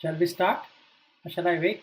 Shall we start or shall I wait?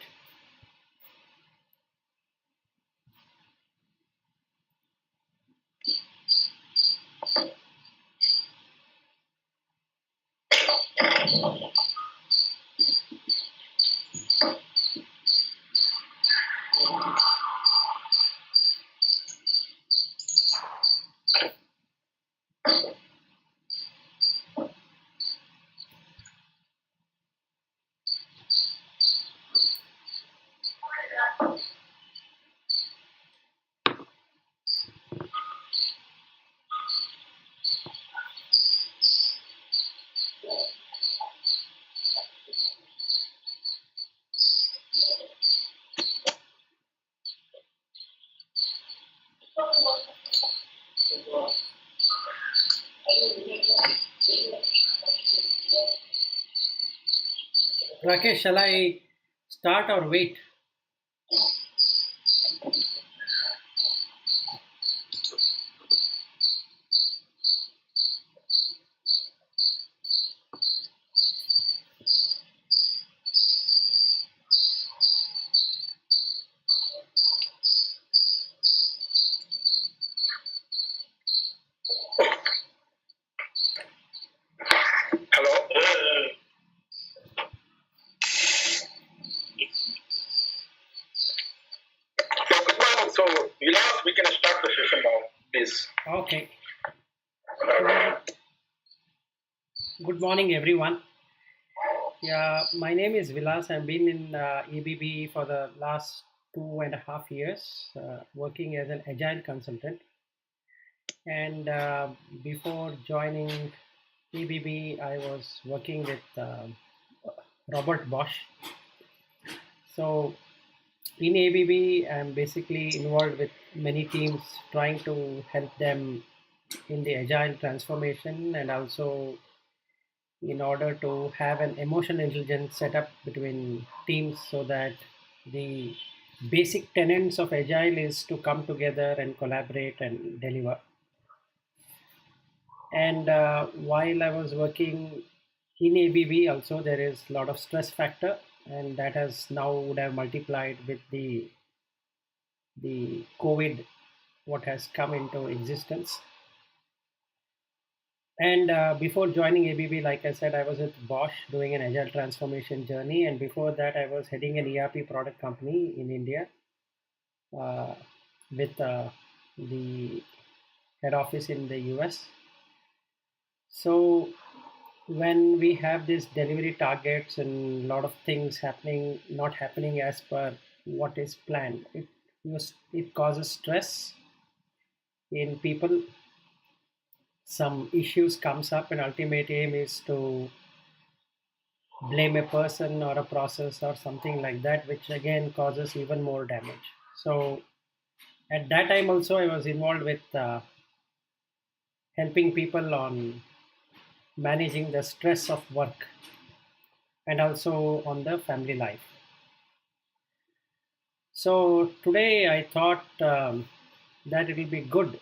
Rakesh, shall I start or wait? Hello. So, Vilas, we can start the session now, please. Okay. Good morning, everyone. Yeah, my name is Vilas. I've been in EBB for the last 2.5 years, working as an agile consultant. And before joining EBB, I was working with Robert Bosch. So in ABB, I'm basically involved with many teams trying to help them in the agile transformation and also in order to have an emotional intelligence set up between teams so that the basic tenets of agile is to come together and collaborate and deliver. And while I was working in ABB, also there is a lot of stress factor, and that has now would have multiplied with the COVID, what has come into existence. And before joining ABB, like I said, I was with Bosch doing an agile transformation journey. And before that, I was heading an ERP product company in India uh, with the head office in the US. So when we have these delivery targets and a lot of things happening, not happening as per what is planned, it causes stress in people. Some issues comes up, and ultimate aim is to blame a person or a process or something like that, which again causes even more damage. So at that time also I was involved with helping people on managing the stress of work and also on the family life. So today I thought that it will be good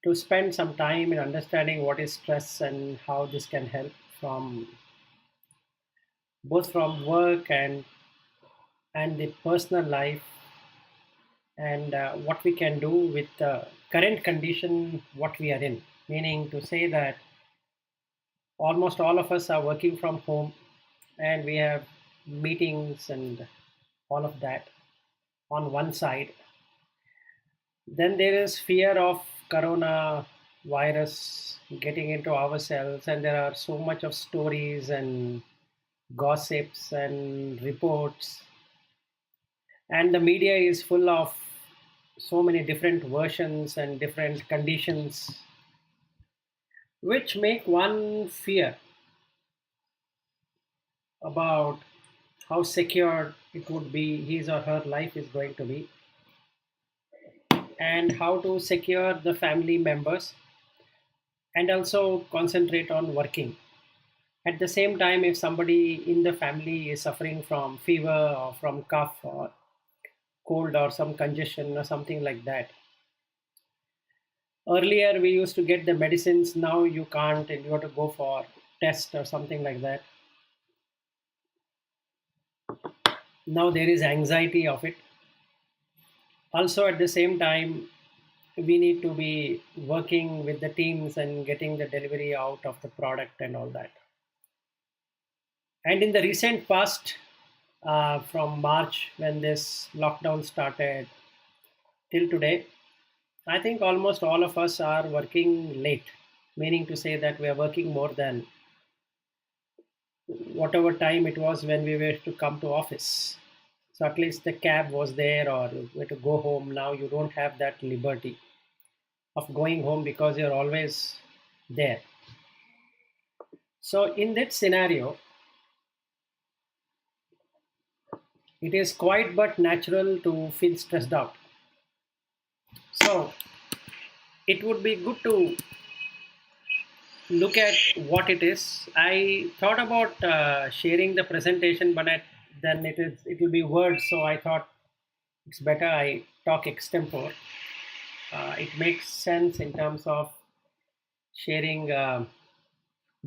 to spend some time in understanding what is stress and how this can help from both from work and the personal life, and what we can do with the current condition what we are in, meaning to say that almost all of us are working from home and we have meetings and all of that on one side. Then there is fear of corona virus getting into ourselves, and there are so much of stories and gossips and reports, and the media is full of so many different versions and different conditions which make one fear about how secure it would be his or her life is going to be, and how to secure the family members and also concentrate on working. At the same time, if somebody in the family is suffering from fever or from cough or cold or some congestion or something like that, earlier we used to get the medicines, now you can't and you have to go for test or something like that. Now there is anxiety of it. Also, at the same time, we need to be working with the teams and getting the delivery out of the product and all that. And in the recent past, from March when this lockdown started till today, I think almost all of us are working late, meaning to say that we are working more than whatever time it was when we were to come to office. So at least the cab was there or you were to go home. Now you don't have that liberty of going home because you're always there. So in that scenario, it is quite but natural to feel stressed out. So it would be good to look at what it is. I thought about sharing the presentation, but then it will be words. So I thought it's better I talk extempore. It makes sense in terms of sharing the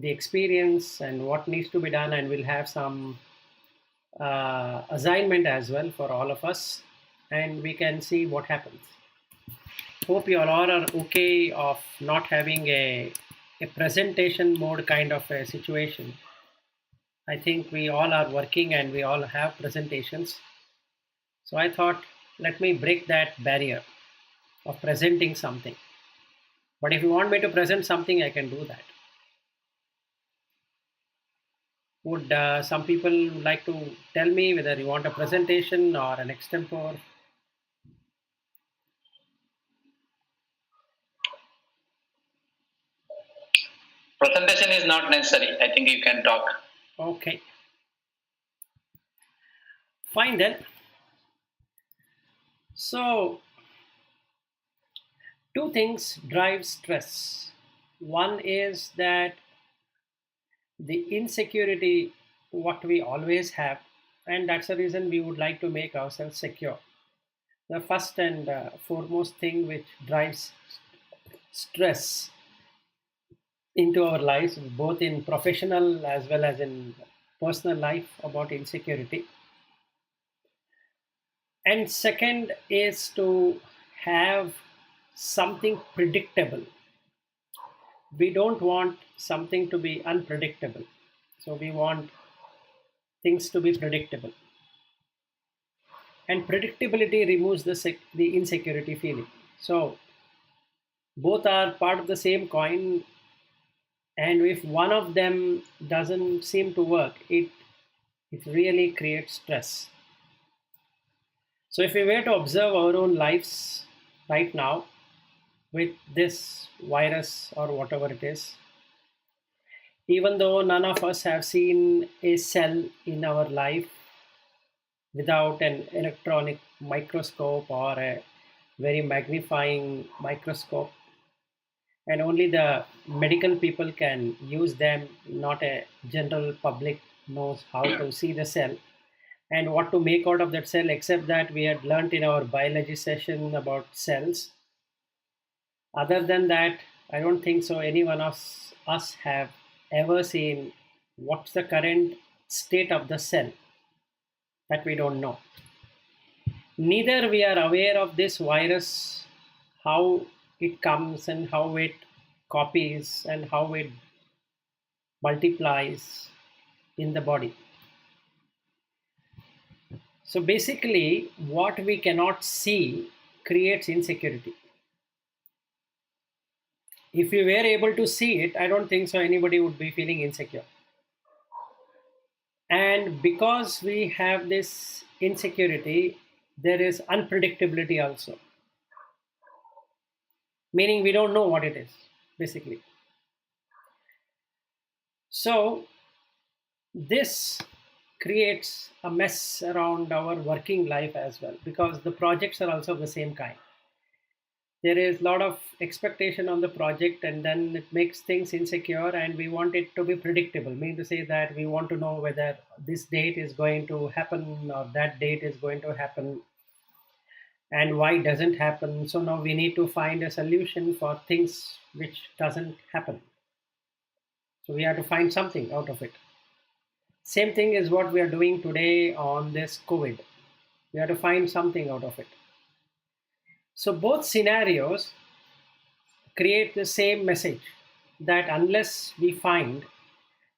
experience and what needs to be done, and we'll have some assignment as well for all of us, and we can see what happens. Hope you all are okay of not having a presentation mode kind of a situation. I think we all are working and we all have presentations. So I thought, let me break that barrier of presenting something. But if you want me to present something, I can do that. Would some people like to tell me whether you want a presentation or an extempore? Presentation is not necessary. I think you can talk. Okay. Fine then. So, two things drive stress. One is that the insecurity, what we always have, and that's the reason we would like to make ourselves secure. The first and foremost thing which drives stress into our lives, both in professional as well as in personal life, about insecurity. And second is to have something predictable. We don't want something to be unpredictable. So we want things to be predictable. And predictability removes the insecurity feeling. So both are part of the same coin. And if one of them doesn't seem to work, it really creates stress. So if we were to observe our own lives right now with this virus or whatever it is, even though none of us have seen a cell in our life without an electronic microscope or a very magnifying microscope, and only the medical people can use them, not a general public knows how to see the cell and what to make out of that cell, except that we had learnt in our biology session about cells. Other than that, I don't think so any one of us have ever seen what's the current state of the cell. That we don't know. Neither we are aware of this virus, how it comes and how it copies and how it multiplies in the body. So basically, what we cannot see creates insecurity. If we were able to see it, I don't think so anybody would be feeling insecure. And because we have this insecurity, there is unpredictability also. Meaning we don't know what it is, basically. So this creates a mess around our working life as well, because the projects are also of the same kind. There is a lot of expectation on the project, and then it makes things insecure, and we want it to be predictable, meaning to say that we want to know whether this date is going to happen or that date is going to happen, and why it doesn't happen. So now we need to find a solution for things which doesn't happen. So we have to find something out of it. Same thing is what we are doing today on this COVID. We have to find something out of it. So both scenarios create the same message that unless we find,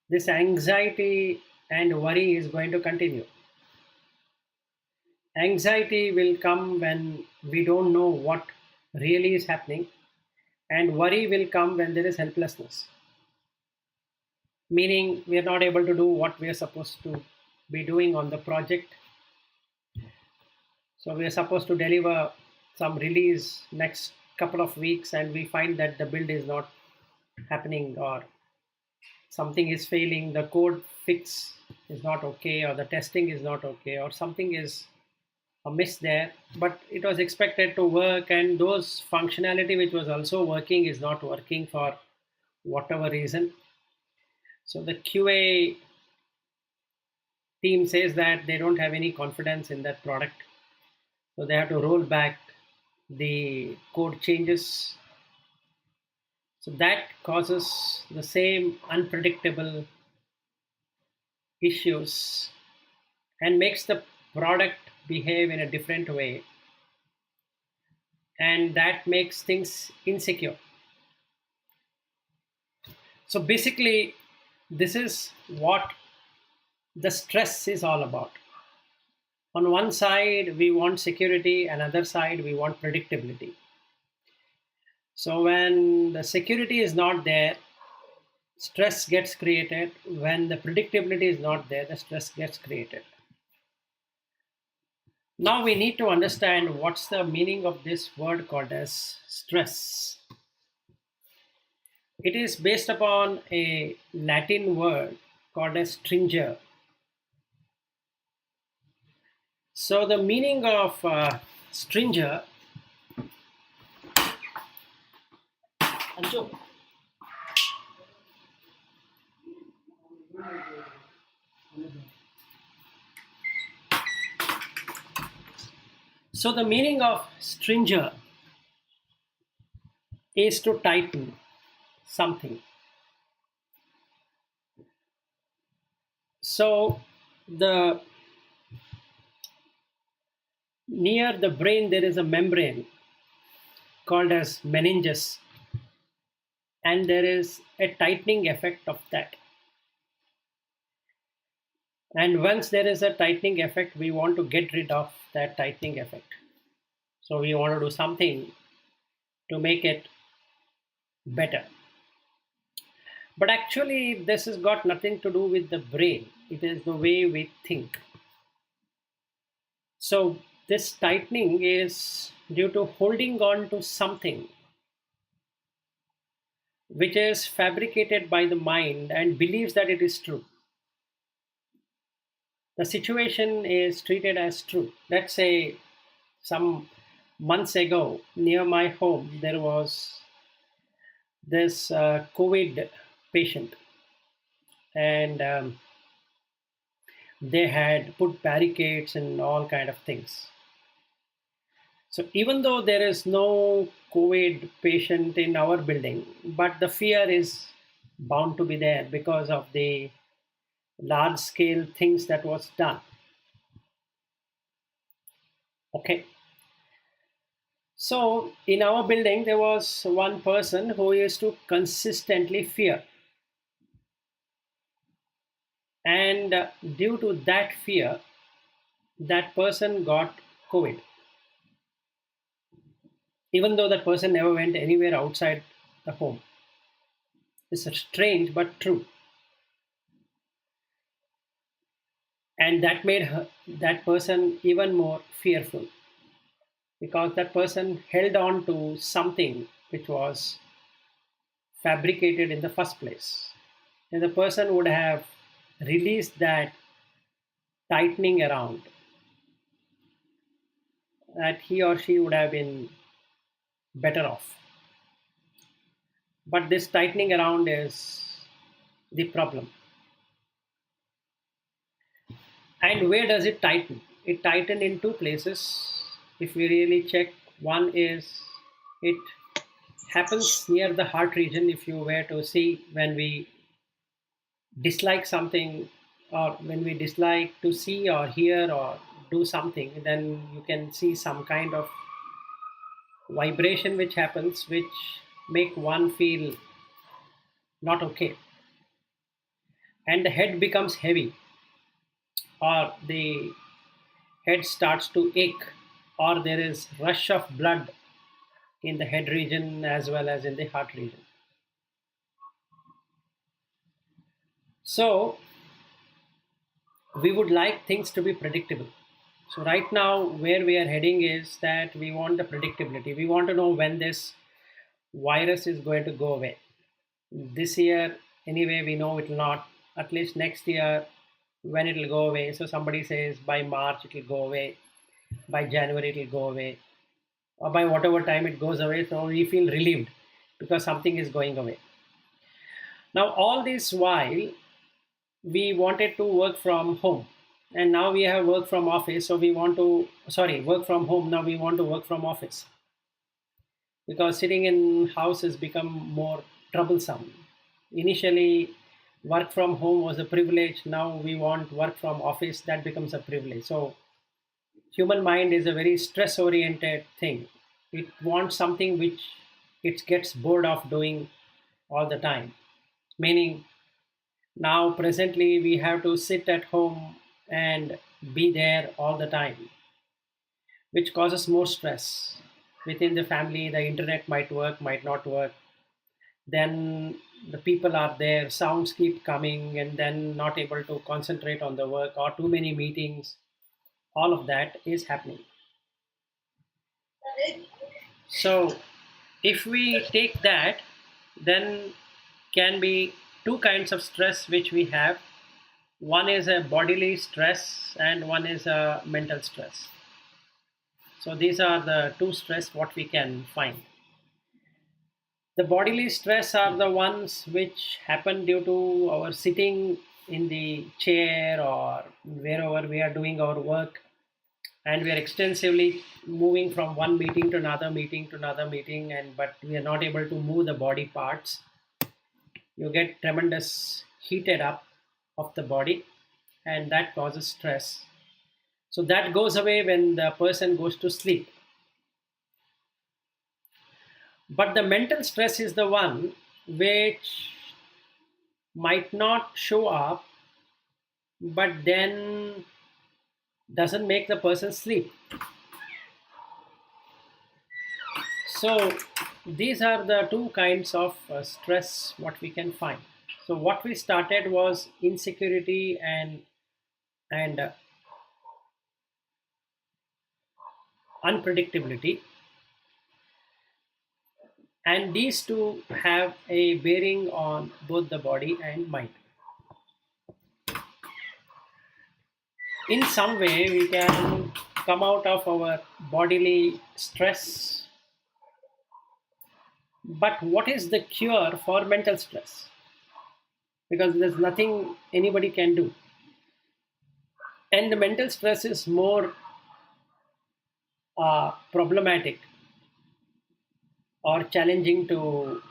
this anxiety and worry is going to continue. Anxiety will come when we don't know what really is happening, and worry will come when there is helplessness, meaning we are not able to do what we are supposed to be doing on the project. So we are supposed to deliver some release next couple of weeks, and we find that the build is not happening, or something is failing, the code fix is not okay, or the testing is not okay, or something is amiss there, but it was expected to work, and those functionality which was also working is not working for whatever reason. So the QA team says that they don't have any confidence in that product, so they have to roll back the code changes. So that causes the same unpredictable issues and makes the product behave in a different way, and that makes things insecure. So basically, this is what the stress is all about. On one side, we want security, another side, we want predictability. So when the security is not there, stress gets created. When the predictability is not there, the stress gets created. Now we need to understand what's the meaning of this word called as stress. It is based upon a Latin word called as stringer. So the meaning of stringer, Anju. So the meaning of stringer is to tighten something. So the near the brain there is a membrane called as meninges, and there is a tightening effect of that. And once there is a tightening effect, we want to get rid of that tightening effect. So we want to do something to make it better. But actually, this has got nothing to do with the brain. It is the way we think. So this tightening is due to holding on to something which is fabricated by the mind and believes that it is true. The situation is treated as true. Let's say some months ago, near my home, there was this COVID patient, and they had put barricades and all kind of things. So even though there is no COVID patient in our building, but the fear is bound to be there because of the large scale things that was done. Okay. So in our building, there was one person who used to consistently fear. And due to that fear, that person got COVID. Even though that person never went anywhere outside the home. It's strange but true. And that made that person even more fearful, because that person held on to something which was fabricated in the first place. And the person would have released that tightening around, that he or she would have been better off. But this tightening around is the problem. And where does it tighten? It tightened in two places. If we really check, one is it happens near the heart region. If you were to see, when we dislike something or when we dislike to see or hear or do something, then you can see some kind of vibration which happens, which make one feel not okay, and the head becomes heavy, or the head starts to ache, or there is rush of blood in the head region as well as in the heart region. So we would like things to be predictable. So right now where we are heading is that we want the predictability. We want to know when this virus is going to go away. This year anyway we know it will not. At least next year when it will go away. So somebody says by March it will go away, by January it will go away, or by whatever time it goes away. So we feel relieved because something is going away. Now all this while we wanted to work from home, and now we have work from office, so we want to, sorry, work from home, now we want to work from office, because sitting in house has become more troublesome. Initially work from home was a privilege, now we want work from office, that becomes a privilege. So human mind is a very stress oriented thing. It wants something which it gets bored of doing all the time, meaning now presently we have to sit at home and be there all the time, which causes more stress within the family. The internet might work, might not work, then the people are there, sounds keep coming, and then not able to concentrate on the work, or too many meetings. All of that is happening. So if we take that, then can be two kinds of stress which we have. One is a bodily stress and one is a mental stress. So these are the two stress what we can find. The bodily stress are the ones which happen due to our sitting in the chair or wherever we are doing our work, and we are extensively moving from one meeting to another meeting to another meeting, and but we are not able to move the body parts. You get tremendous heated up of the body, and that causes stress. So that goes away when the person goes to sleep. But the mental stress is the one which might not show up, but then doesn't make the person sleep. So these are the two kinds of stress what we can find. So what we started was insecurity and unpredictability, and these two have a bearing on both the body and mind. In some way we can come out of our bodily stress, but what is the cure for mental stress? Because there's nothing anybody can do, and the mental stress is more problematic or challenging to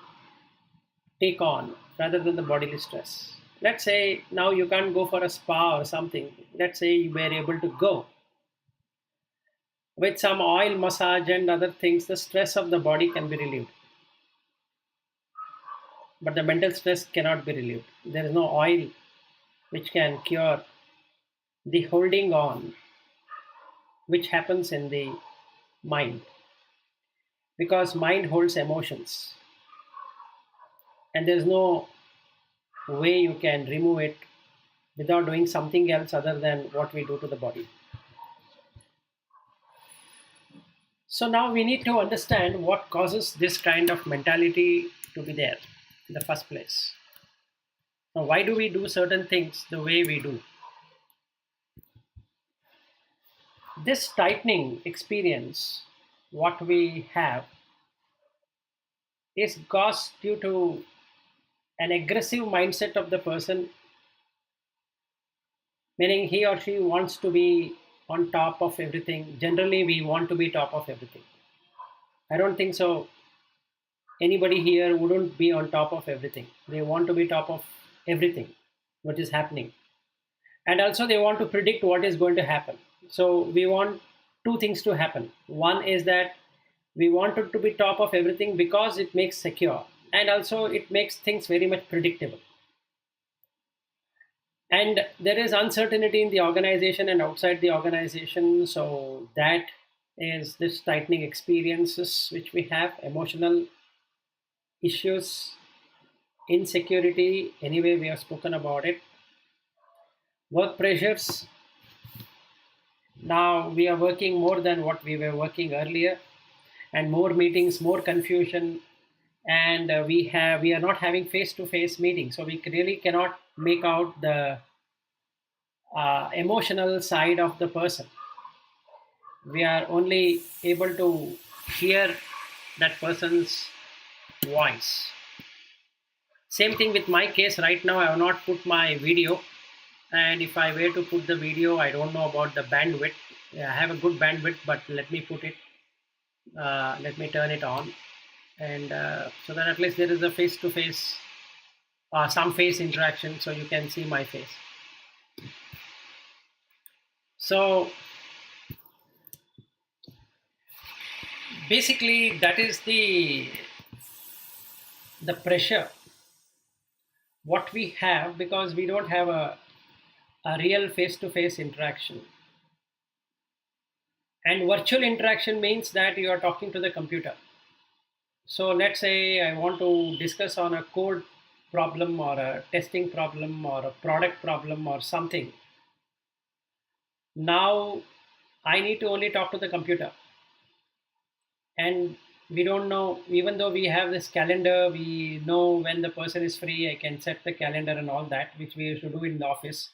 take on rather than the bodily stress. Let's say now you can't go for a spa or something. Let's say you were able to go with some oil massage and other things, the stress of the body can be relieved, but the mental stress cannot be relieved. There is no oil which can cure the holding on which happens in the mind, because mind holds emotions, and there is no way you can remove it without doing something else other than what we do to the body. So now we need to understand what causes this kind of mentality to be there in the first place. Now, why do we do certain things the way we do? This tightening experience, what we have, is caused due to an aggressive mindset of the person, meaning he or she wants to be on top of everything. Generally, we want to be top of everything. I don't think so. Anybody here wouldn't be on top of everything. They want to be top of everything, what is happening. And also they want to predict what is going to happen. So we want two things to happen. One is that we want it to be top of everything because it makes secure, and also it makes things very much predictable. And there is uncertainty in the organization and outside the organization, so that is this tightening experiences which we have, emotional issues, insecurity, anyway we have spoken about it, work pressures. Now we are working more than what we were working earlier, and more meetings, more confusion, and we are not having face to face meetings, so we really cannot make out the emotional side of the person. We are only able to hear that person's voice. Same thing with my case right now. I have not put my video, and if I were to put the video, I don't know about the bandwidth. Yeah, I have a good bandwidth, but let me put it. Let me turn it on, and so that at least there is a face-to-face, some face interaction, so you can see my face. So basically, that is the pressure what we have because we don't have a real face-to-face interaction. And virtual interaction means that you are talking to the computer. So let's say I want to discuss on a code problem or a testing problem or a product problem or something. Now I need to only talk to the computer. And we don't know, even though we have this calendar, we know when the person is free, I can set the calendar and all that, which we used to do in the office.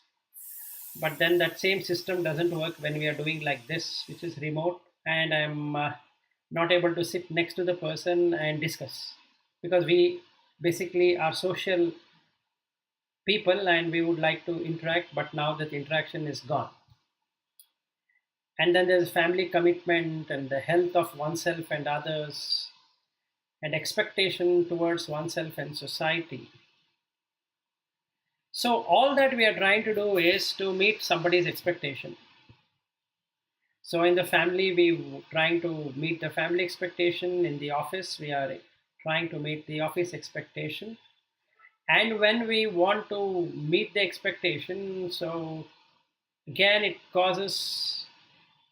But then that same system doesn't work when we are doing like this, which is remote, and I'm not able to sit next to the person and discuss because we basically are social people and we would like to interact, but now that interaction is gone. And then there's family commitment and the health of oneself and others, and expectation towards oneself and society. So all that we are trying to do is to meet somebody's expectation. So in the family, we trying to meet the family expectation. In the office, we are trying to meet the office expectation. And when we want to meet the expectation, so again, it causes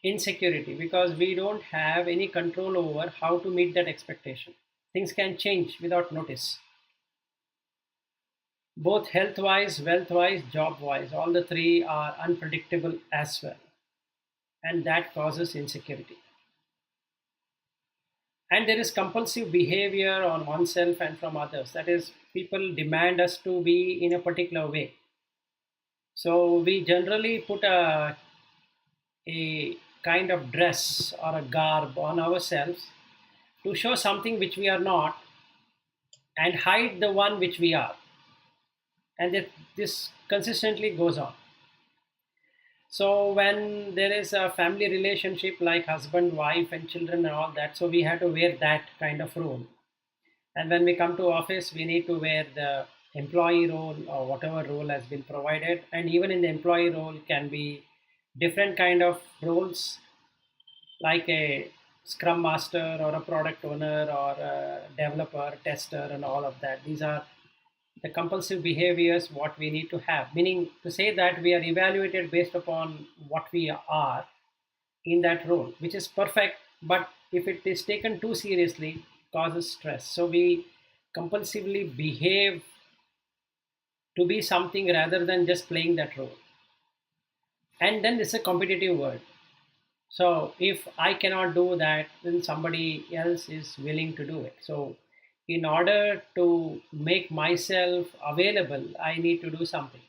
insecurity because we don't have any control over how to meet that expectation. Things can change without notice. Both health wise, wealth wise, job wise, all the three are unpredictable as well. And that causes insecurity. And there is compulsive behavior on oneself and from others. That is, people demand us to be in a particular way. So we generally put a kind of dress or a garb on ourselves to show something which we are not and hide the one which we are. And this consistently goes on. So when there is a family relationship like husband, wife, and children and all that, so we have to wear that kind of role. And when we come to office, we need to wear the employee role or whatever role has been provided. And even in the employee role can be different kind of roles like a scrum master or a product owner or a developer, tester, and all of that. These are the compulsive behaviors what we need to have, meaning to say that we are evaluated based upon what we are in that role, which is perfect, but if it is taken too seriously causes stress. So we compulsively behave to be something rather than just playing that role. And then it's a competitive world. So if I cannot do that, then somebody else is willing to do it. So in order to make myself available, I need to do something.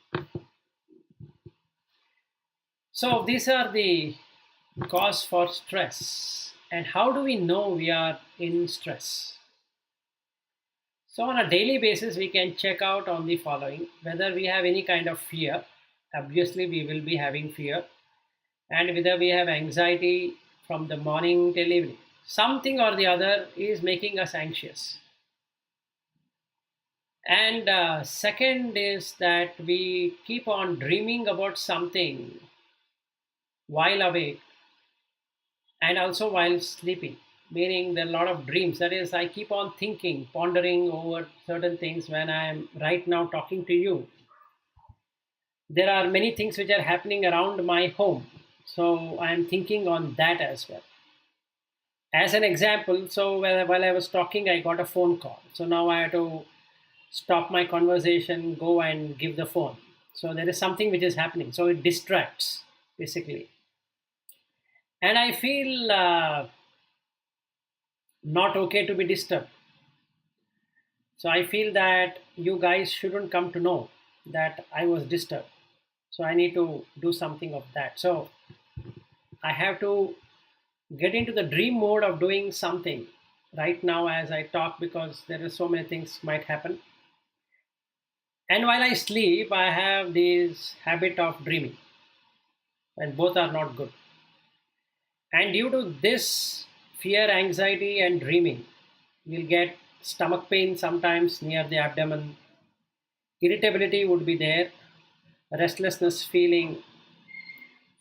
So these are the cause for stress. And how do we know we are in stress? So on a daily basis, we can check out on the following: whether we have any kind of fear. Obviously, we will be having fear, and whether we have anxiety from the morning till evening. Something or the other is making us anxious. And second is that we keep on dreaming about something while awake and also while sleeping, meaning there are a lot of dreams. That is, I keep on thinking, pondering over certain things when I am right now talking to you. There are many things which are happening around my home, so I am thinking on that as well. As an example, so while I was talking, I got a phone call. So now I have to stop my conversation, go and give the phone. So there is something which is happening. So it distracts, basically. And I feel not okay to be disturbed. So I feel that you guys shouldn't come to know that I was disturbed. So I need to do something of that. So I have to get into the dream mode of doing something right now as I talk, because there are so many things might happen. And while I sleep, I have this habit of dreaming, and both are not good. And due to this fear, anxiety, and dreaming, you'll get stomach pain sometimes near the abdomen, irritability would be there, restlessness feeling,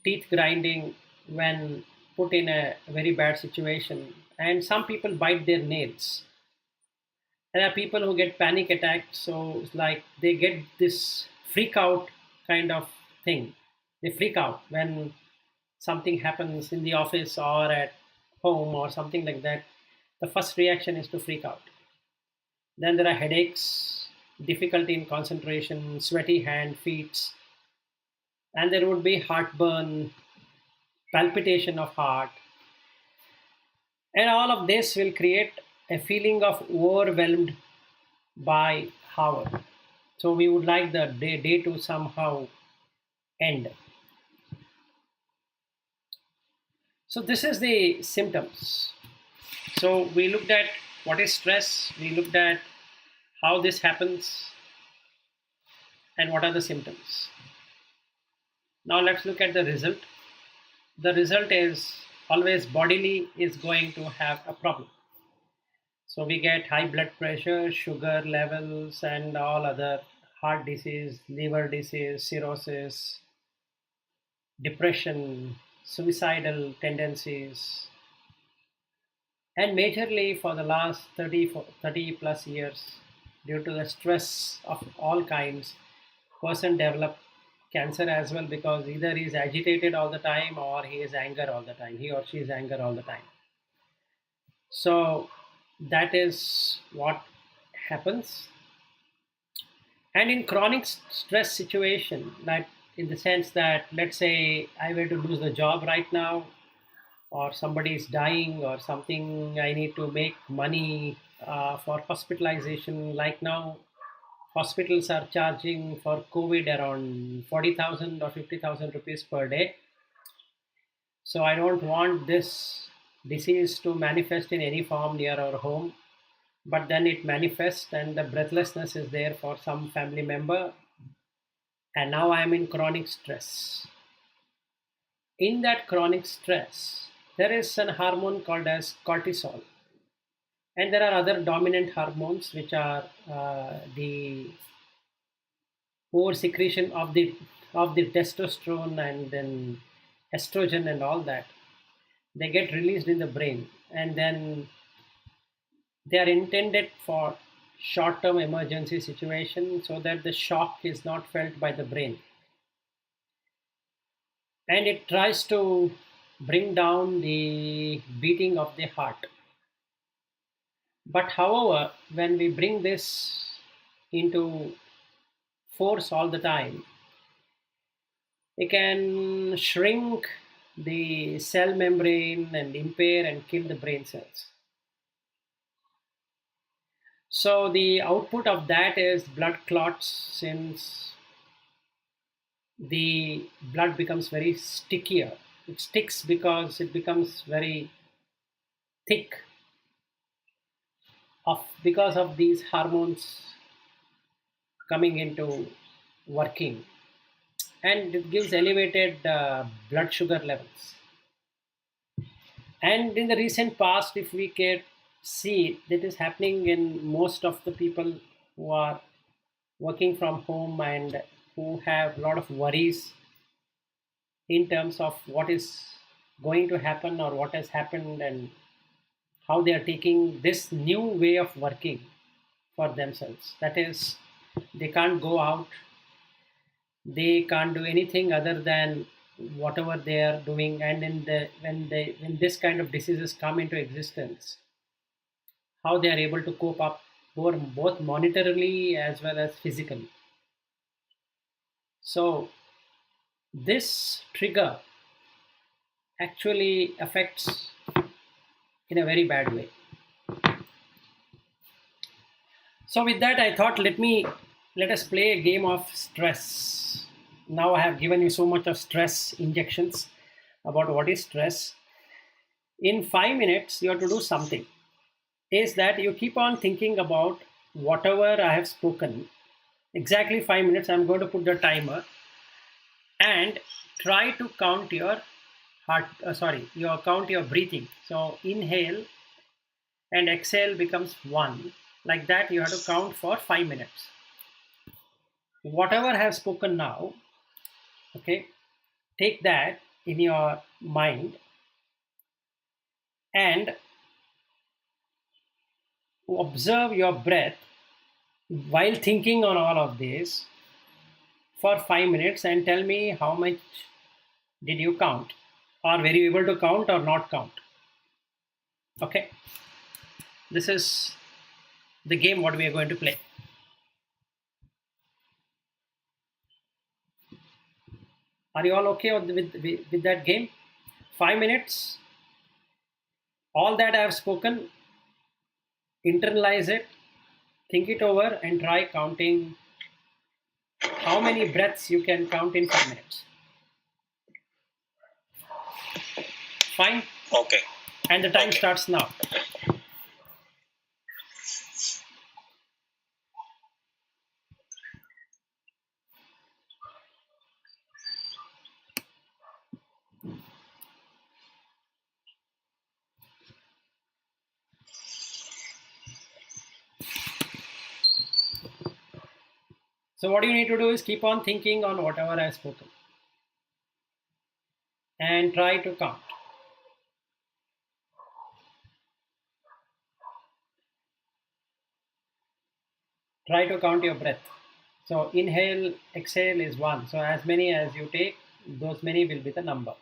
teeth grinding when put in a very bad situation, and some people bite their nails. There are people who get panic attacks, so it's like they get this freak out kind of thing. They freak out when something happens in the office or at home or something like that. The first reaction is to freak out. Then there are headaches, difficulty in concentration, sweaty hand, feet, and there would be heartburn, palpitation of heart, and all of this will create a feeling of overwhelmed by hour. So we would like the day to somehow end. So this is the symptoms. So we looked at what is stress, we looked at how this happens, and what are the symptoms. Now let's look at the result. The result is always bodily is going to have a problem. So we get high blood pressure, sugar levels, and all other heart disease, liver disease, cirrhosis, depression, suicidal tendencies, and majorly for the last 30 plus years, due to the stress of all kinds, person develop cancer as well, because either he is agitated all the time or he is anger all the time, he or she is anger all the time. So that is what happens. And in chronic stress situation, that in the sense that, let's say I were to lose the job right now, or somebody is dying or something, I need to make money for hospitalization. Like now, hospitals are charging for COVID around 40,000 or 50,000 rupees per day. So I don't want this disease to manifest in any form near our home, but then it manifests and the breathlessness is there for some family member, and now I am in chronic stress. In that chronic stress, there is an hormone called as cortisol, and there are other dominant hormones which are the over secretion of the testosterone and then estrogen and all that. They get released in the brain, and then they are intended for short-term emergency situation, so that the shock is not felt by the brain, and it tries to bring down the beating of the heart. But however, when we bring this into force all the time, it can shrink the cell membrane and impair and kill the brain cells. So the output of that is blood clots, since the blood becomes very stickier. It sticks because it becomes very thick of because of these hormones coming into working, and it gives elevated blood sugar levels. And in the recent past, if we can see, that is happening in most of the people who are working from home and who have a lot of worries in terms of what is going to happen or what has happened, and how they are taking this new way of working for themselves. That is, they can't go out, they can't do anything other than whatever they are doing. And in the when this kind of diseases come into existence, how they are able to cope up both monetarily as well as physically. So this trigger actually affects in a very bad way. So with that, I thought let us play a game of stress. Now I have given you so much of stress injections about what is stress. In 5 minutes, you have to do something. Is that you keep on thinking about whatever I have spoken. Exactly 5 minutes. I'm going to put the timer and try to count your heart. You count your breathing. So inhale and exhale becomes one. Like that, you have to count for 5 minutes. Whatever I have spoken now, okay, take that in your mind and observe your breath while thinking on all of this for 5 minutes, and tell me how much did you count, or were you able to count or not count. Okay, this is the game what we are going to play. Are you all okay with that game? 5 minutes, all that I have spoken, internalize it, think it over, and try counting how many breaths you can count in 5 minutes. Fine? Okay. And the time Okay. starts now. So what you need to do is keep on thinking on whatever I've spoken and try to count. Try to count your breath. So inhale, exhale is one. So as many as you take, those many will be the number.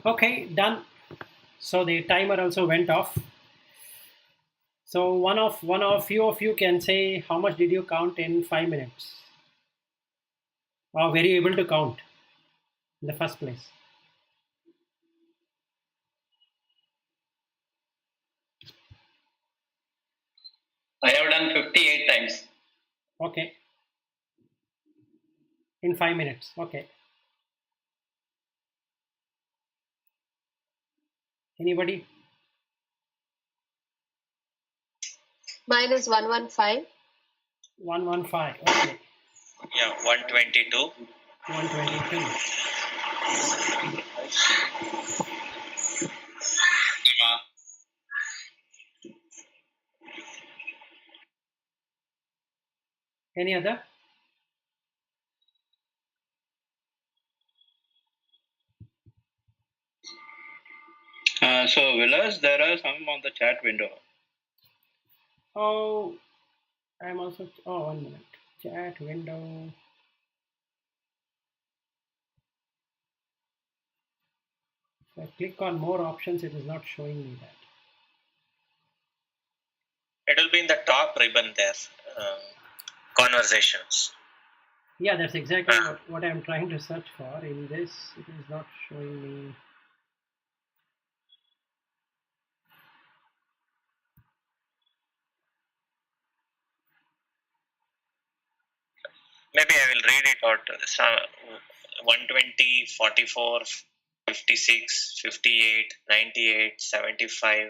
Okay, done. So the timer also went off. So one of you can say how much did you count in 5 minutes? Or were you able to count in the first place? I have done 58 times. Okay. In 5 minutes. Okay. Anybody? Mine is 115. 115. Okay. Yeah, 122. 122. Any other? So, Villas, there are some on the chat window. Oh, I'm also. Oh, 1 minute. Chat window. If I click on more options, it is not showing me that. It will be in the top ribbon there. Conversations. Yeah, that's exactly what I'm trying to search for. In this, it is not showing me. Maybe I will read it out. 120, 44, 56, 58, 98, 75,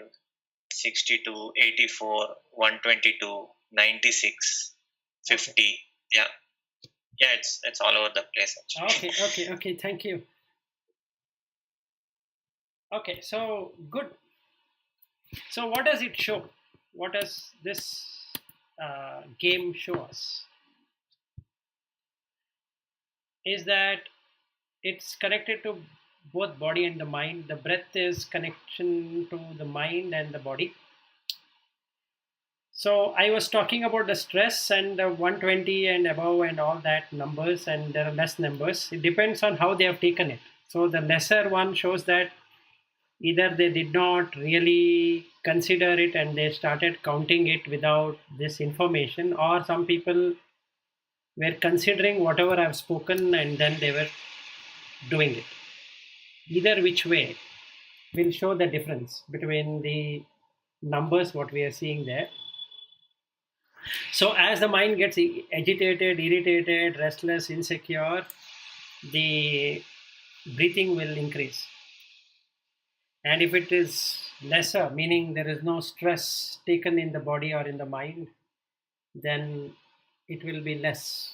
62, 84, 122, 96, 50. Yeah. Yeah, it's all over the place actually. Okay. Thank you. Okay, so good. So what does it show? What does this game show us? Is that it's connected to both body and the mind. The breath is connection to the mind and the body. So I was talking about the stress and the 120 and above and all that numbers, and there are less numbers. It depends on how they have taken it. So the lesser one shows that either they did not really consider it and they started counting it without this information, or some people were considering whatever I've spoken and then they were doing it. Either which way will show the difference between the numbers what we are seeing there. So as the mind gets agitated, irritated, restless, insecure, the breathing will increase. And if it is lesser, meaning there is no stress taken in the body or in the mind, then it will be less.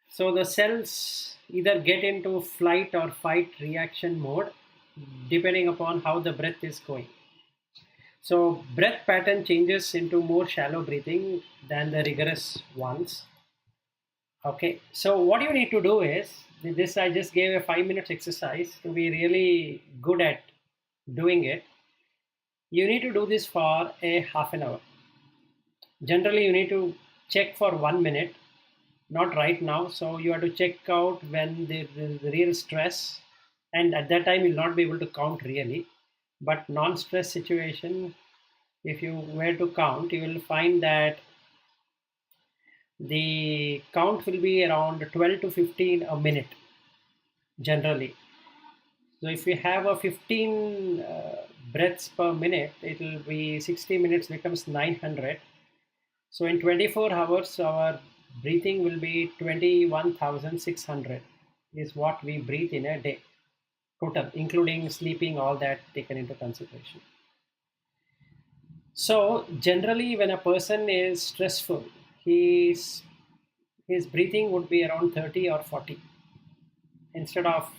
So the cells either get into flight or fight reaction mode depending upon how the breath is going. So breath pattern changes into more shallow breathing than the rigorous ones. Okay, so what you need to do is, this I just gave a 5 minutes exercise to be really good at doing it. You need to do this for a half an hour. Generally, you need to check for 1 minute, not right now. So you have to check out when the real stress, and at that time you'll not be able to count really. But non-stress situation, if you were to count, you will find that the count will be around 12 to 15 a minute generally. So if we have a 15 breaths per minute, it will be 60 minutes becomes 900. So in 24 hours, our breathing will be 21,600 is what we breathe in a day total, including sleeping, all that taken into consideration. So generally, when a person is stressful, his breathing would be around 30 or 40 instead of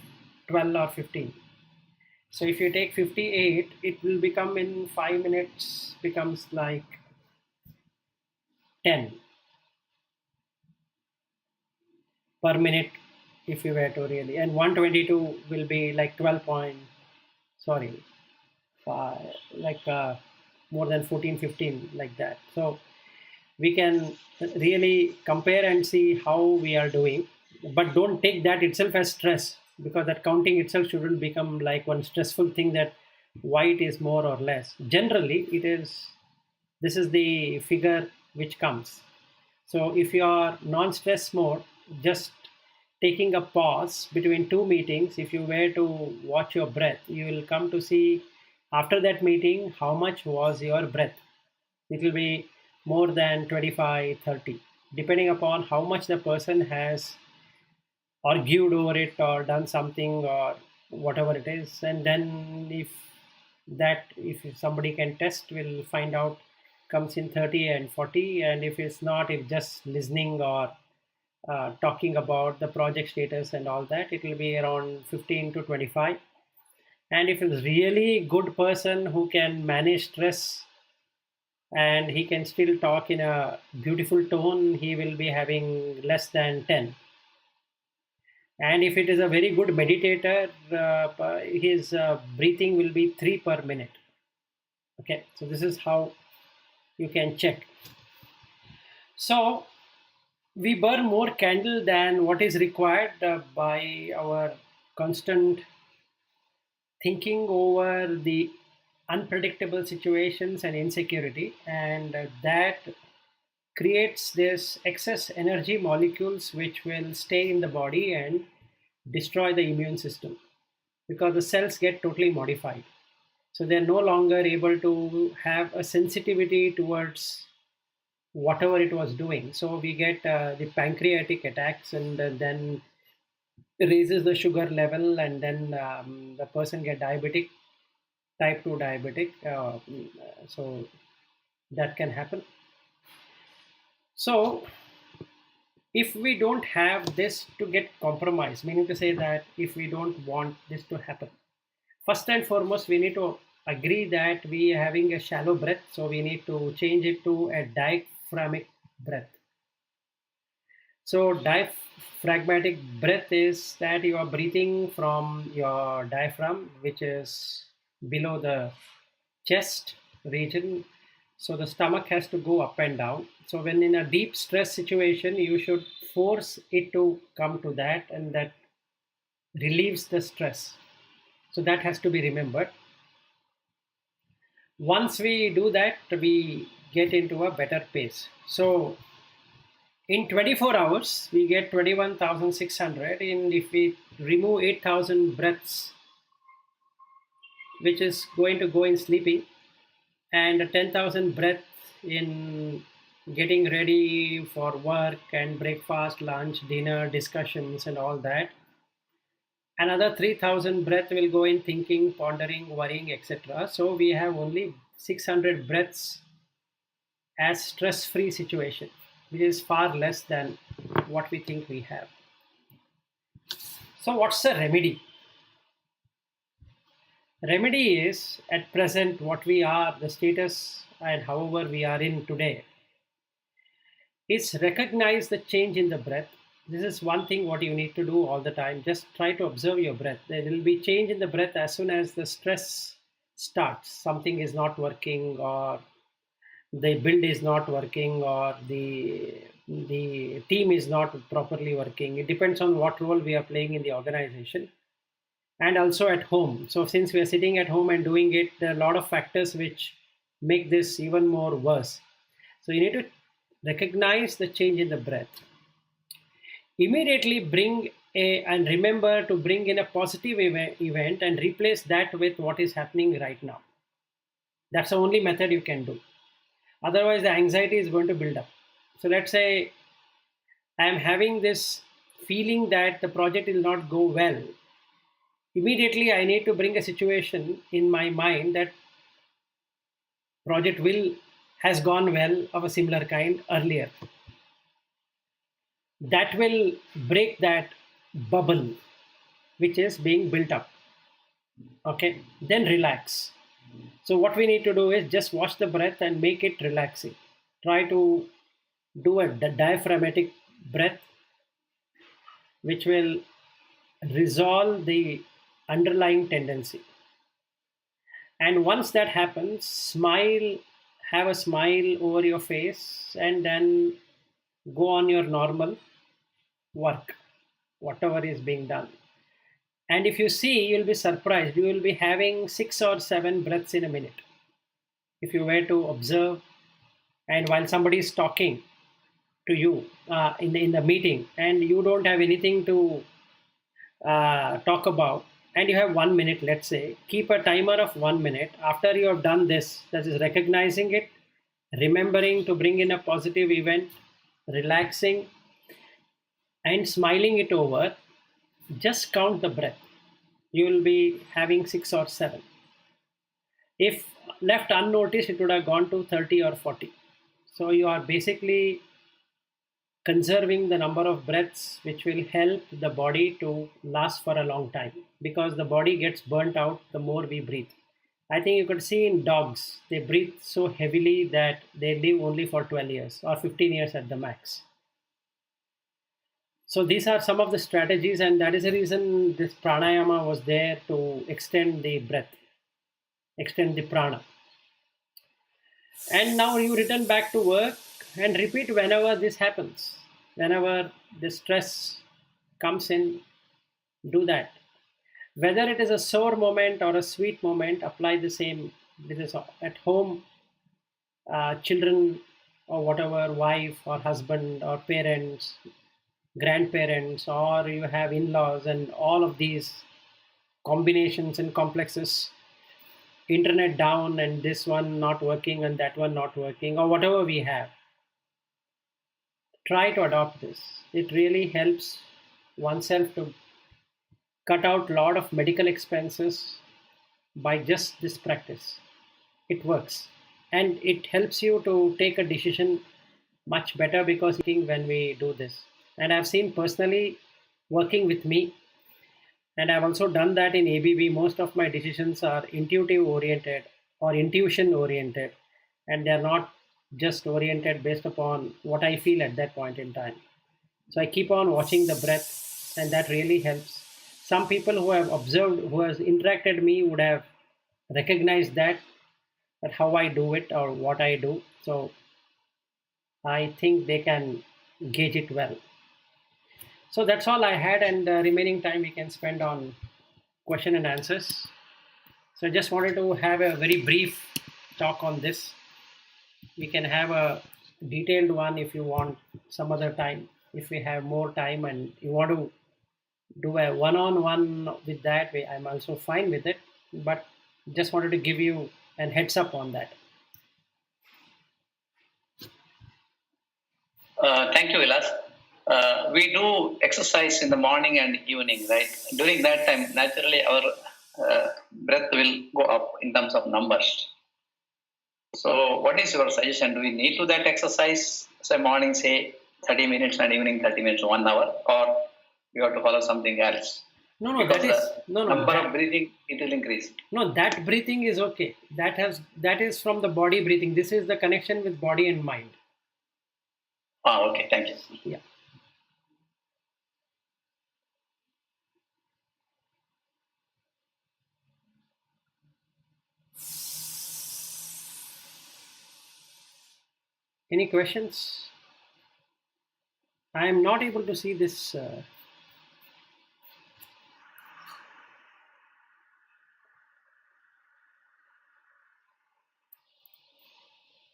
12 or 15. So if you take 58, it will become in 5 minutes becomes like 10 per minute if you were to really, and 122 will be like 12 point, sorry, like more than 14, 15 like that. So we can really compare and see how we are doing, but don't take that itself as stress. because that counting itself shouldn't become like one stressful thing that why it is more or less. Generally, it is, this is the figure which comes. So if you are non-stress mode, just taking a pause between two meetings, if you were to watch your breath, you will come to see after that meeting how much was your breath. It will be more than 25, 30, depending upon how much the person has argued over it or done something or whatever it is. And then if somebody can test, will find out comes in 30 and 40. And if it's not, if just listening or talking about the project status and all that, it will be around 15 to 25. And if it's really good person who can manage stress and he can still talk in a beautiful tone, he will be having less than 10. And if it is a very good meditator, his breathing will be 3 per minute. Okay, so this is how you can check. So we burn more candle than what is required by our constant thinking over the unpredictable situations and insecurity, and that creates this excess energy molecules which will stay in the body and destroy the immune system, because the cells get totally modified. So they're no longer able to have a sensitivity towards whatever it was doing. So we get the pancreatic attacks, and then raises the sugar level, and then the person get diabetic, type 2 diabetic. So that can happen. So if we don't have this to get compromised, meaning to say that if we don't want this to happen, first and foremost, we need to agree that we are having a shallow breath. So we need to change it to a diaphragmatic breath. So diaphragmatic breath is that you are breathing from your diaphragm, which is below the chest region. So the stomach has to go up and down. So when in a deep stress situation, you should force it to come to that, and that relieves the stress. So that has to be remembered. Once we do that, we get into a better pace. So in 24 hours, we get 21,600. And if we remove 8,000 breaths, which is going to go in sleeping, and 10,000 breaths in getting ready for work and breakfast, lunch, dinner, discussions, and all that, another 3,000 breath will go in thinking, pondering, worrying, etc. So we have only 600 breaths as stress-free situation, which is far less than what we think we have. So what's the remedy? Remedy is, at present, what we are, the status and however we are in today, is recognize the change in the breath. This is one thing what you need to do all the time. Just try to observe your breath. There will be change in the breath as soon as the stress starts. Something is not working, or the build is not working, or the team is not properly working. It depends on what role we are playing in the organization, and also at home. So since we are sitting at home and doing it, there are a lot of factors which make this even more worse. So you need to recognize the change in the breath. Immediately and remember to bring in a positive event and replace that with what is happening right now. That's the only method you can do. Otherwise, the anxiety is going to build up. So let's say I am having this feeling that the project will not go well. Immediately, I need to bring a situation in my mind that project has gone well of a similar kind earlier. That will break that bubble which is being built up. Okay, then relax. So what we need to do is just watch the breath and make it relaxing. Try to do a diaphragmatic breath, which will resolve the underlying tendency. And once that happens, smile, have a smile over your face, and then go on your normal work, whatever is being done. And if you see, you'll be surprised. You will be having 6 or 7 breaths in a minute. If you were to observe, and while somebody is talking to you in the meeting, and you don't have anything to talk about, and you have 1 minute, let's say, keep a timer of 1 minute. After you have done this, that is recognizing it, remembering to bring in a positive event, relaxing, and smiling it over, just count the breath. You will be having 6 or 7. If left unnoticed, it would have gone to 30 or 40. So you are basically conserving the number of breaths, which will help the body to last for a long time, because the body gets burnt out the more we breathe. I think you could see in dogs, they breathe so heavily that they live only for 12 years or 15 years at the max. So these are some of the strategies, and that is the reason this pranayama was there, to extend the breath, extend the prana. And now you return back to work and repeat whenever this happens. Whenever the stress comes in, do that. Whether it is a sore moment or a sweet moment, apply the same. This is at home, children or whatever, wife or husband or parents, grandparents, or you have in-laws, and all of these combinations and complexes, internet down and this one not working and that one not working, or whatever we have, try to adopt this. It really helps oneself to cut out a lot of medical expenses by just this practice. It works, and it helps you to take a decision much better, because when we do this, and I've seen personally working with me, and I've also done that in ABB. Most of my decisions are intuitive oriented or intuition oriented, and they're not just oriented based upon what I feel at that point in time. So I keep on watching the breath, and that really helps. Some people who have observed, who has interacted me, would have recognized that how I do it or what I do. So I think they can gauge it well. So that's all I had, and the remaining time we can spend on question and answers. So I just wanted to have a very brief talk on this. We can have a detailed one if you want some other time. If we have more time and you want to do a one-on-one with that, I'm also fine with it. But just wanted to give you a heads up on that. Thank you, Vilas. We do exercise in the morning and evening, right? During that time, naturally, our breath will go up in terms of numbers. So, what is your suggestion? Do we need to that exercise? Say morning, say 30 minutes, and evening 30 minutes, 1 hour, or you have to follow something else? No, because that is no. Number of breathing, it will increase. No, that breathing is okay. That is from the body breathing. This is the connection with body and mind. Okay, thank you. Yeah. Any questions? I am not able to see this.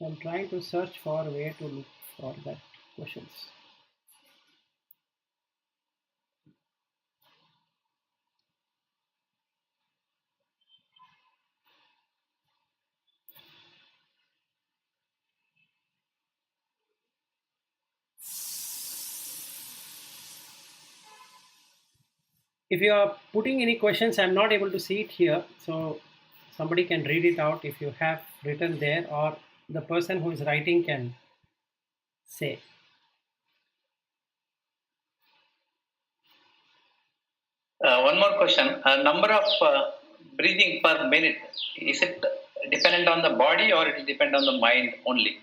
I'm trying to search for where to look for that questions. If you are putting any questions, I'm not able to see it here. So somebody can read it out if you have written there, or the person who is writing can say. One more question. Number of breathing per minute, is it dependent on the body or it depend on the mind only?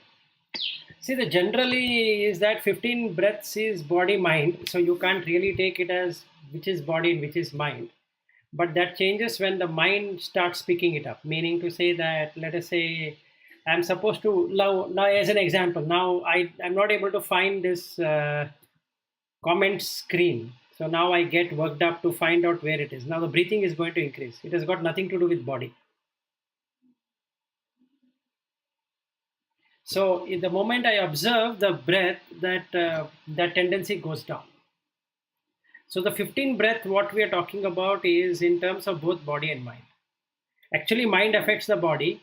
See, the generally is that 15 breaths is body mind. So you can't really take it as which is body and which is mind. But that changes when the mind starts picking it up. Meaning to say that, let us say, I'm supposed to, now as an example, now I'm not able to find this comment screen. So now I get worked up to find out where it is. Now the breathing is going to increase. It has got nothing to do with body. So in the moment I observe the breath, that tendency goes down. So the 15 breath, what we are talking about is in terms of both body and mind. Actually, mind affects the body,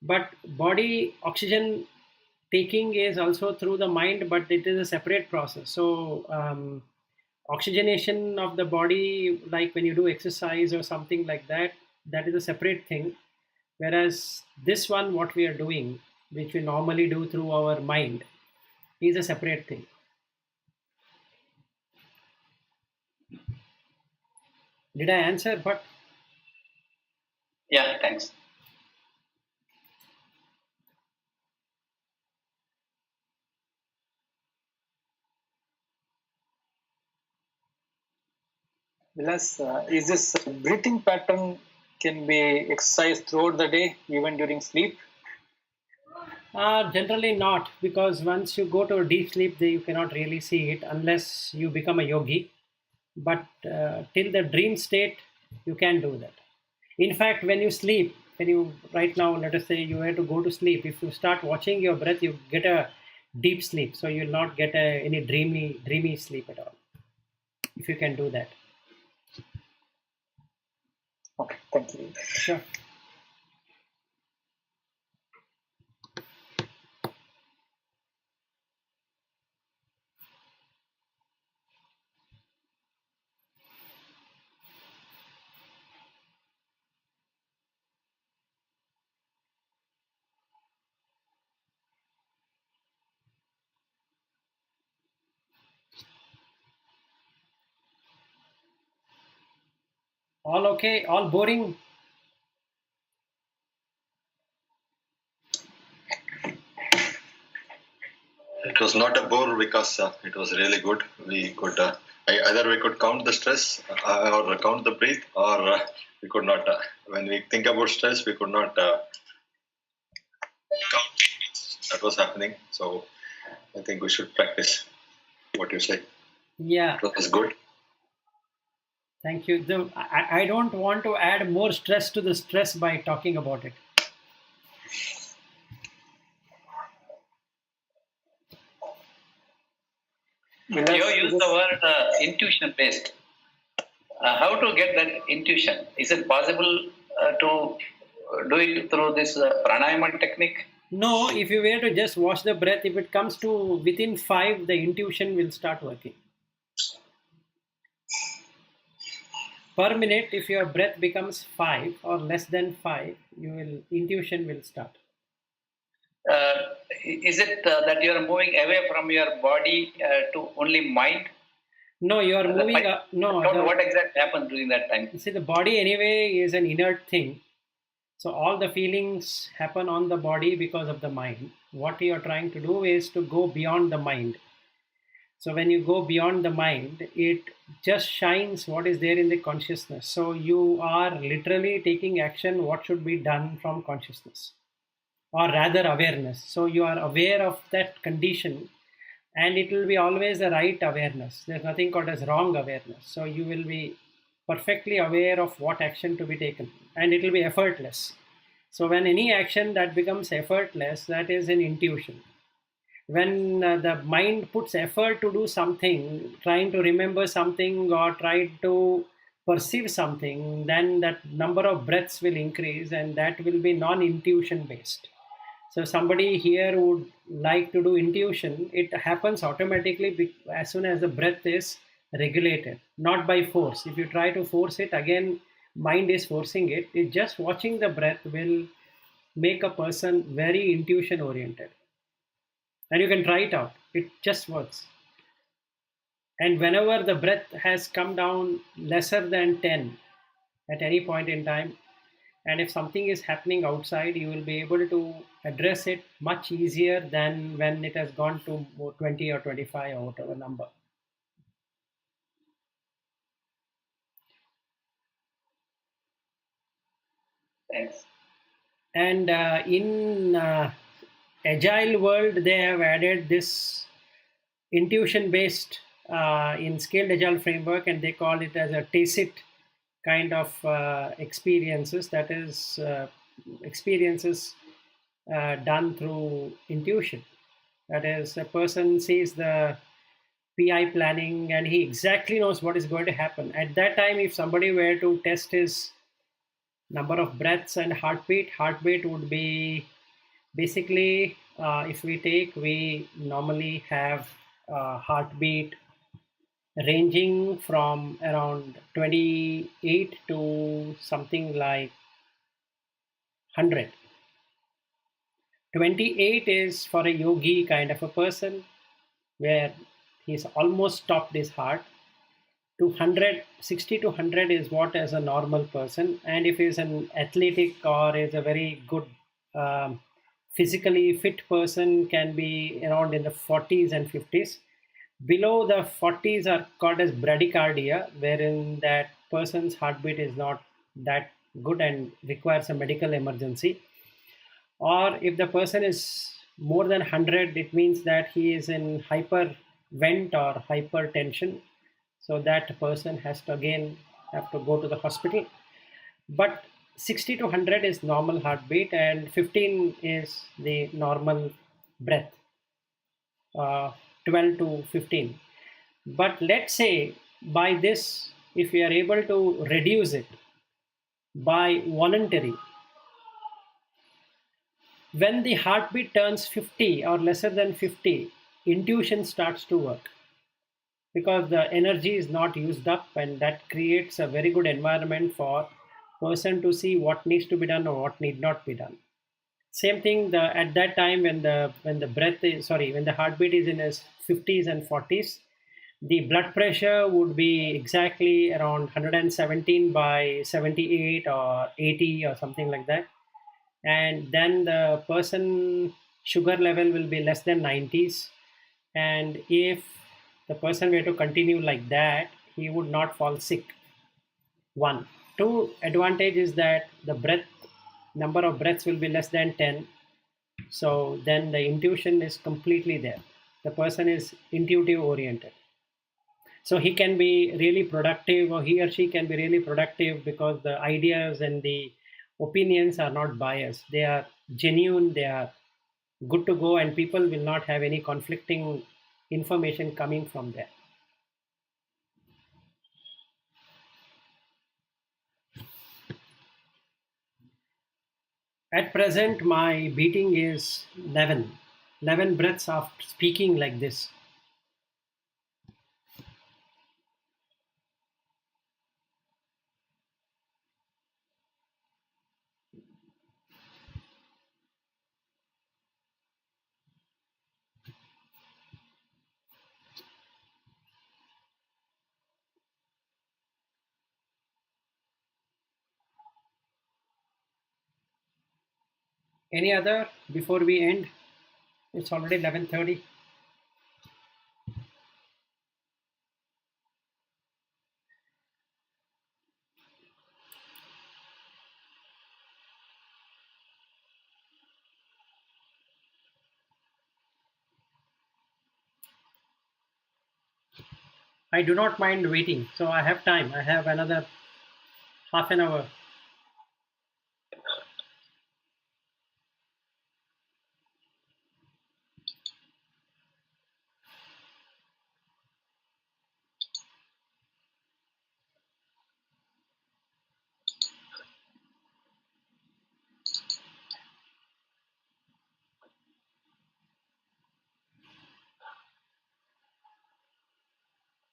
but body oxygen taking is also through the mind, but it is a separate process. So oxygenation of the body, like when you do exercise or something like that, that is a separate thing. Whereas this one, what we are doing, which we normally do through our mind, is a separate thing. Did I answer? But Yeah, thanks. Vilas, is this breathing pattern can be exercised throughout the day, even during sleep? generally not, because once you go to a deep sleep, you cannot really see it unless you become a yogi. But till the dream state, you can do that. In fact, when you sleep, when you right now, let us say you were to go to sleep, if you start watching your breath, you get a deep sleep. So you'll not get any dreamy sleep at all. If you can do that. Okay, thank you. Sure. All okay? All boring? It was not a bore because it was really good. We could either we could count the stress or count the breath, or we could not. When we think about stress, we could not count that was happening. So I think we should practice what you say. Yeah. It was good. Thank you. I don't want to add more stress to the stress by talking about it. Vilas, You is use this- the word intuition based. How to get that intuition? Is it possible to do it through this pranayama technique? No, if you were to just watch the breath, if it comes to within 5, the intuition will start working. Per minute, if your breath becomes 5 or less than 5, intuition will start. Uh, is it that you are moving away from your body to only mind? No, you are moving. What exactly happens during that time? See, the body anyway is an inert thing. So all the feelings happen on the body because of the mind. What you are trying to do is to go beyond the mind. So when you go beyond the mind, it just shines what is there in the consciousness. So you are literally taking action what should be done from consciousness, or rather awareness. So you are aware of that condition, and it will be always the right awareness. There's nothing called as wrong awareness. So you will be perfectly aware of what action to be taken, and it will be effortless. So when any action that becomes effortless, that is an intuition. When the mind puts effort to do something, trying to remember something or try to perceive something, then that number of breaths will increase, and that will be non-intuition based. So somebody here would like to do intuition, it happens automatically as soon as the breath is regulated, not by force. If you try to force it, again, mind is forcing it. It's just watching the breath will make a person very intuition oriented. And you can try it out. It just works. And whenever the breath has come down lesser than 10 at any point in time, and if something is happening outside, you will be able to address it much easier than when it has gone to 20 or 25 or whatever number. Thanks. And in agile world, they have added this intuition based in Scaled Agile framework, and they call it as a tacit kind of experiences. That is experiences done through intuition. That is, a person sees the PI planning and he exactly knows what is going to happen. At that time, if somebody were to test his number of breaths and heartbeat would be basically, if we normally have heartbeat ranging from around 28 to something like 100. 28 is for a yogi kind of a person where he's almost stopped his heart. To 100, 60 to 100 is what as a normal person. And if he's an athletic or is a very good um, physically fit person, can be around in the 40s and 50s. Below the 40s are called as bradycardia, wherein that person's heartbeat is not that good and requires a medical emergency. Or if the person is more than 100, it means that he is in hypervent or hypertension. So that person has to again have to go to the hospital. But 60 to 100 is normal heartbeat, and 15 is the normal breath, 12 to 15. But let's say by this, if we are able to reduce it by voluntary, when the heartbeat turns 50 or lesser than 50, intuition starts to work because the energy is not used up, and that creates a very good environment for person to see what needs to be done or what need not be done. Same thing at that time when the heartbeat is in its 50s and 40s, the blood pressure would be exactly around 117 by 78 or 80 or something like that. And then the person sugar level will be less than 90s. And if the person were to continue like that, he would not fall sick. One. Two advantage is that the number of breaths will be less than 10. So then the intuition is completely there. The person is intuitive oriented. So he can be really productive, or he or she can be really productive because the ideas and the opinions are not biased. They are genuine, they are good to go, and people will not have any conflicting information coming from there. At present, my beating is 11 breaths after speaking like this. Any other before we end? It's already 11:30. I do not mind waiting, so I have time. I have another half an hour.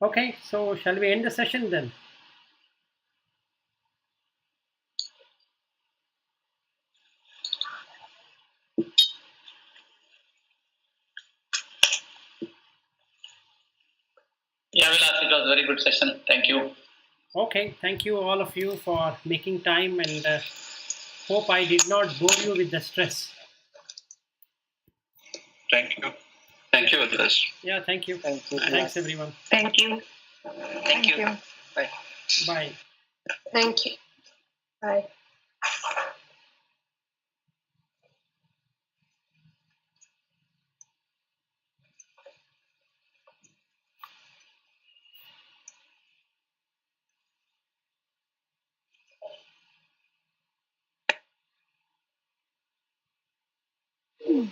Okay, so shall we end the session then? Yeah, Vilas, it was a very good session. Thank you. Okay, thank you all of you for making time, and hope I did not bore you with the stress. Thank you. Thank you, Vilas. Yeah, thank you. Thank you. Thanks everyone. Thank you. Thank you. Bye. Bye. Thank you. Bye. No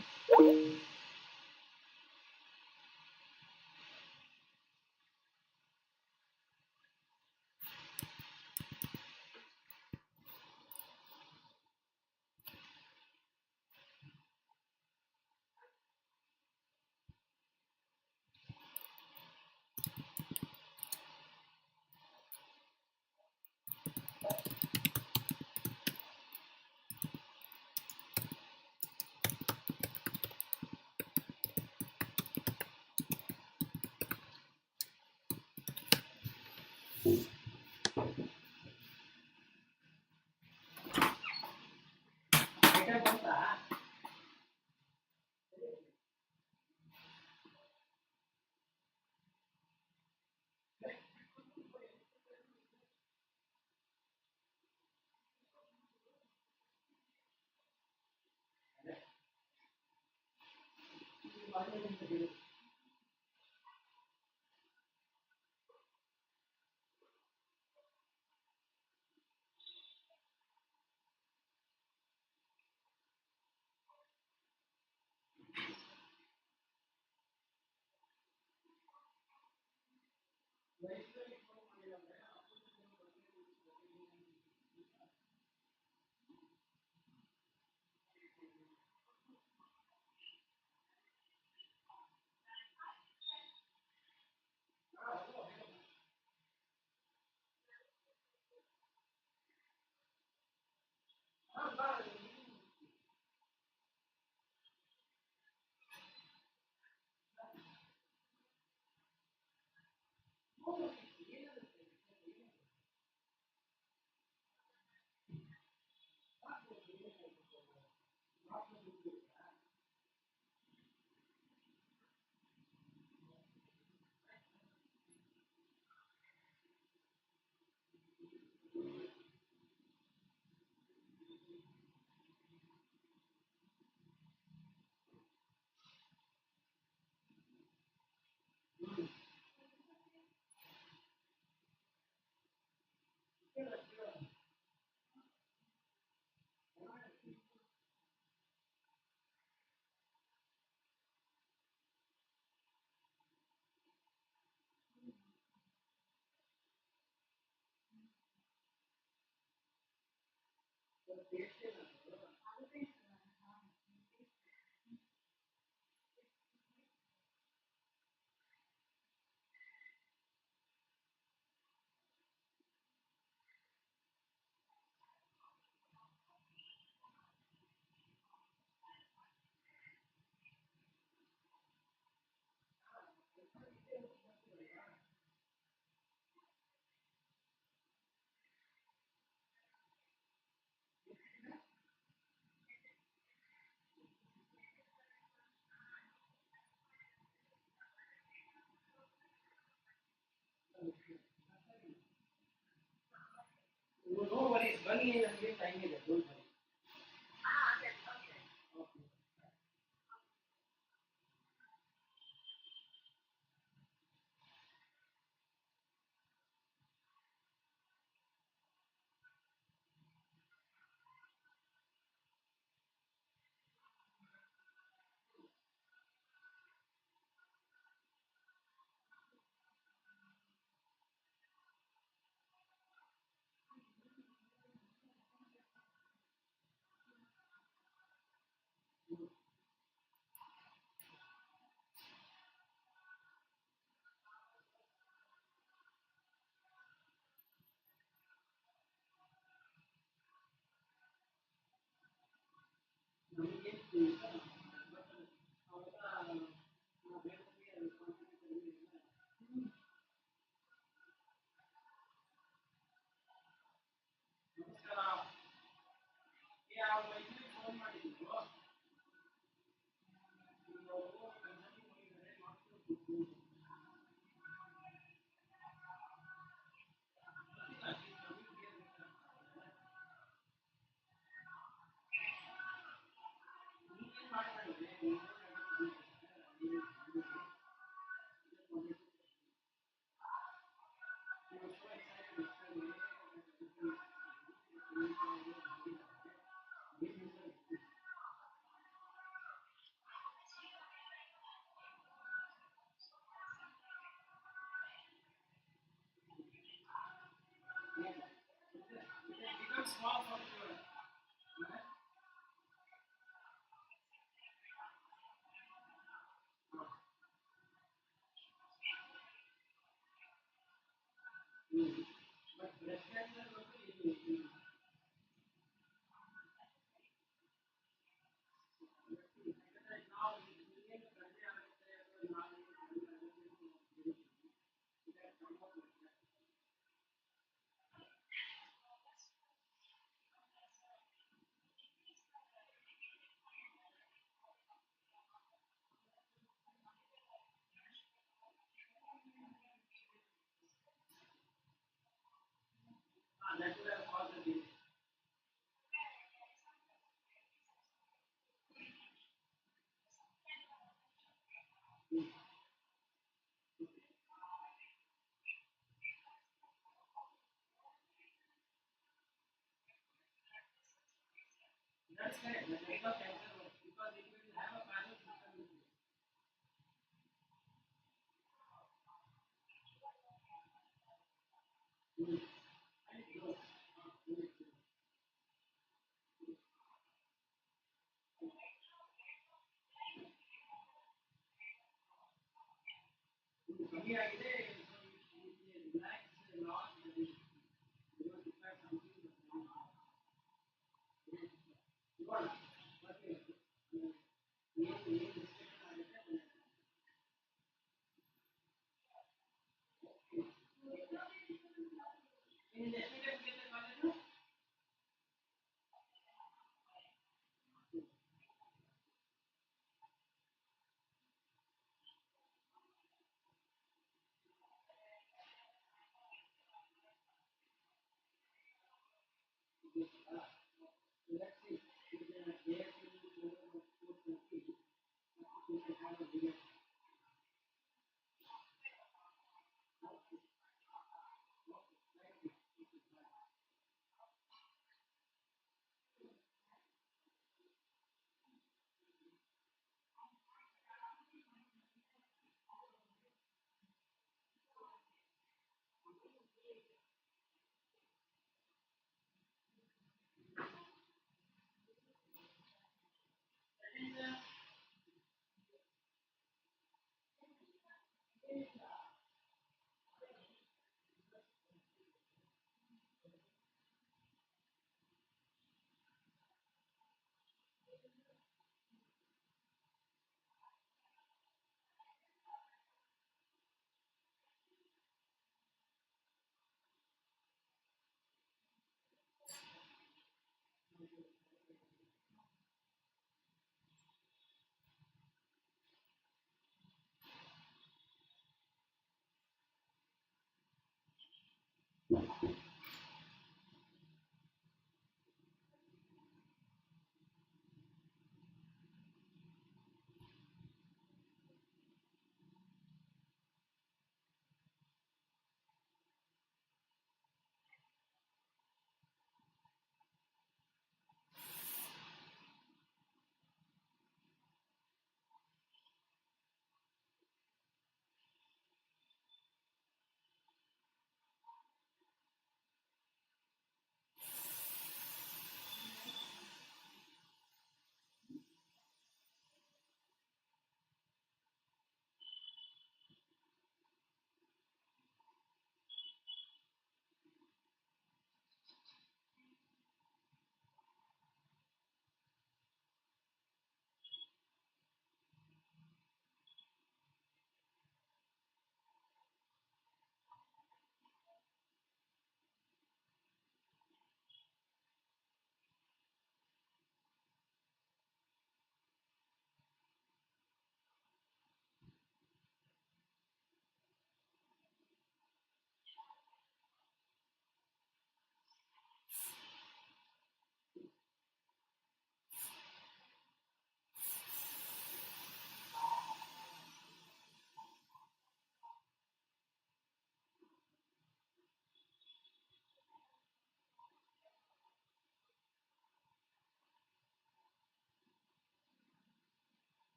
worries, money and time is don't worry.